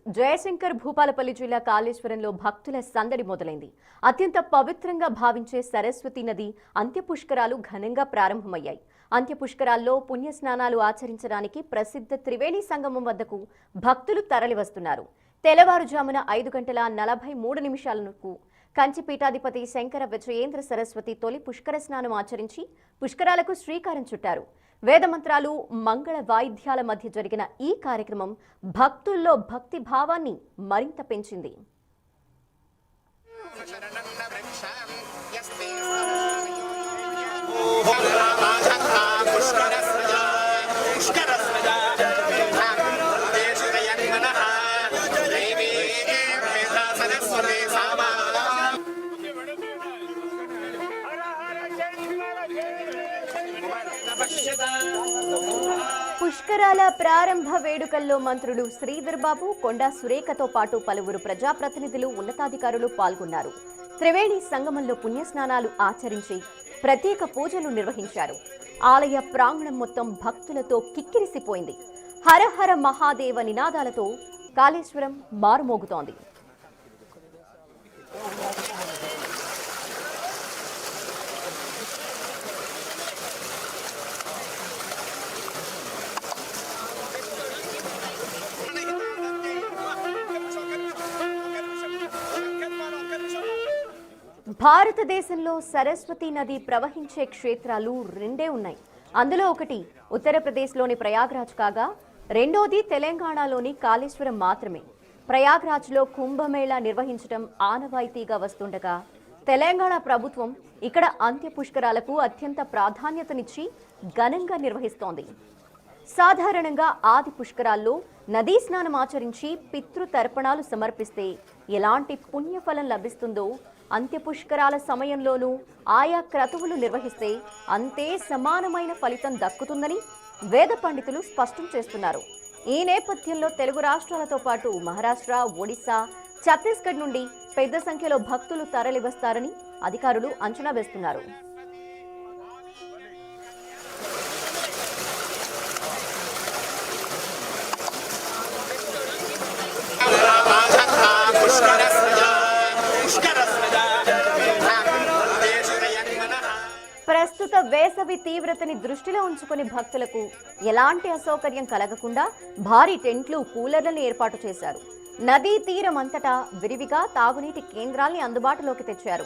జయశంకర్ భూపాలపల్లి జిల్లా కాళేశ్వరంలో భక్తుల సందడి మొదలైంది. అత్యంత పవిత్రంగా భావించే సరస్వతి నది అంత్యపుష్కరాలు ఘనంగా ప్రారంభమయ్యాయి. అంత్యపుష్కరాల్లో పుణ్యస్నానాలు ఆచరించడానికి ప్రసిద్ధ త్రివేణి సంగమం వద్దకు భక్తులు తరలివస్తున్నారు. తెల్లవారుజామున 5:43 కంచిపీఠాధిపతి శంకర విజయేంద్ర సరస్వతి తొలి పుష్కర స్నానం ఆచరించి పుష్కరాలకు శ్రీకారం చుట్టారు. వేదమంత్రాలు, మంగళ వాయిద్యాల మధ్య జరిగిన ఈ కార్యక్రమం భక్తుల్లో భక్తి భావాన్ని మరింత పెంచింది. పుష్కరాల ప్రారంభ వేడుకల్లో మంత్రులు శ్రీధర్ బాబు, కొండా సురేఖతో పాటు పలువురు ప్రజాప్రతినిధులు, ఉన్నతాధికారులు పాల్గొన్నారు. త్రివేణి సంగమంలో పుణ్యస్నానాలు ఆచరించి ప్రత్యేక పూజలు నిర్వహించారు. ఆలయ ప్రాంగణం మొత్తం భక్తులతో కిక్కిరిసిపోయింది. హరహర మహాదేవ నినాదాలతో కాళేశ్వరం మారుమోగుతోంది. భారతదేశంలో సరస్వతి నది ప్రవహించే క్షేత్రాలు రెండే ఉన్నాయి. అందులో ఒకటి ఉత్తరప్రదేశ్లోని ప్రయాగ్రాజ్ కాగా రెండోది తెలంగాణలోని కాళేశ్వరం మాత్రమే. ప్రయాగ్రాజ్లో కుంభమేళా నిర్వహించడం ఆనవాయితీగా వస్తుండగా తెలంగాణ ప్రభుత్వం ఇక్కడ అంత్య పుష్కరాలకు అత్యంత ప్రాధాన్యతనిచ్చి ఘనంగా నిర్వహిస్తోంది. సాధారణంగా ఆది పుష్కరాల్లో నదీ స్నానం ఆచరించి పితృతర్పణాలు సమర్పిస్తే ఎలాంటి పుణ్యఫలం లభిస్తుందో అంత్య పుష్కరాల సమయంలోనూ ఆయా క్రతువులు నిర్వహిస్తే అంతే సమానమైన ఫలితం దక్కుతుందని వేద పండితులు స్పష్టం చేస్తున్నారు. ఈ నేపథ్యంలో తెలుగు రాష్ట్రాలతో పాటు మహారాష్ట్ర, ఒడిశా, ఛత్తీస్గఢ్ నుండి పెద్ద సంఖ్యలో భక్తులు తరలివస్తారని అధికారులు అంచనా వేస్తున్నారు. ప్రస్తుత వేసవి తీవ్రతని దృష్టిలో ఉంచుకుని భక్తులకు ఎలాంటి అసౌకర్యం కలగకుండా భారీ టెంట్లు, కూలర్లను ఏర్పాటు చేశారు. నదీ తీరం అంతటా విరివిగా తాగునీటి కేంద్రాల్ని అందుబాటులోకి తెచ్చారు.